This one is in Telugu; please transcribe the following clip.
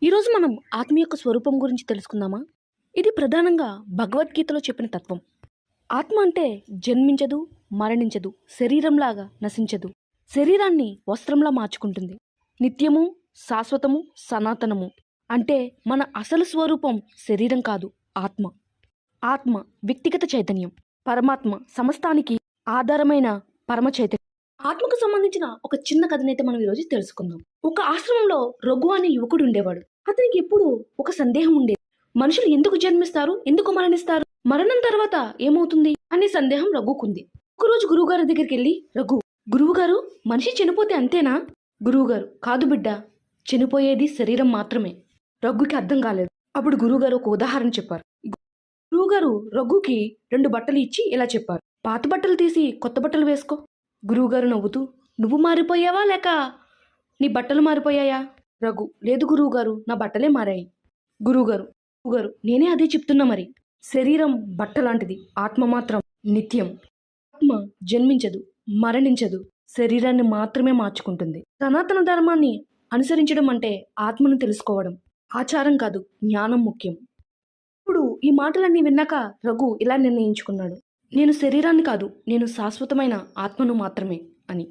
ఈరోజు మనం ఆత్మ యొక్క స్వరూపం గురించి తెలుసుకుందామా? ఇది ప్రధానంగా భగవద్గీతలో చెప్పిన తత్వం. ఆత్మ అంటే జన్మించదు, మరణించదు, శరీరంలాగా నశించదు. శరీరాన్ని వస్త్రంలా మార్చుకుంటుంది. నిత్యము, శాశ్వతము, సనాతనము. అంటే మన అసలు స్వరూపం శరీరం కాదు, ఆత్మ. ఆత్మ వ్యక్తిగత చైతన్యం. పరమాత్మ సమస్తానికి ఆధారమైన పరమ చైతన్యం. ఆత్మకు సంబంధించిన ఒక చిన్న కథనైతే మనం ఈరోజు తెలుసుకుందాం. ఒక ఆశ్రమంలో రఘు అనే యువకుడు ఉండేవాడు. అతనికి ఎప్పుడు ఒక సందేహం ఉండేది. మనుషులు ఎందుకు జన్మిస్తారు, ఎందుకు మరణిస్తారు, మరణం తర్వాత ఏమవుతుంది అనే సందేహం రఘుకుంది. ఒకరోజు గురువుగారి దగ్గరికి వెళ్ళి, రఘు, గురువుగారు, మనిషి చనిపోతే అంతేనా? గురువుగారు, కాదు బిడ్డ, చనిపోయేది శరీరం మాత్రమే. రఘుకి అర్థం కాలేదు. అప్పుడు గురువుగారు ఒక ఉదాహరణ చెప్పారు. గురువుగారు రఘుకి 2 బట్టలు ఇచ్చి ఇలా చెప్పారు, పాత బట్టలు తీసి కొత్త బట్టలు వేసుకో. గురువుగారు నవ్వుతూ, నువ్వు మారిపోయావా లేక నీ బట్టలు మారిపోయాయా? రఘు, లేదు గురువుగారు, నా బట్టలే మారాయి. గురువుగారు, నేనే అదే చెప్తున్నా మరి. శరీరం బట్ట లాంటిది, ఆత్మ మాత్రం నిత్యం. ఆత్మ జన్మించదు, మరణించదు, శరీరాన్ని మాత్రమే మార్చుకుంటుంది. సనాతన ధర్మాన్ని అనుసరించడం అంటే ఆత్మను తెలుసుకోవడం. ఆచారం కాదు, జ్ఞానం ముఖ్యం. ఇప్పుడు ఈ మాటలన్నీ విన్నాక రఘు ఇలా నిర్ణయించుకున్నాడు, నేను శరీరాన్ని కాదు, నేను శాశ్వతమైన ఆత్మను మాత్రమే అని.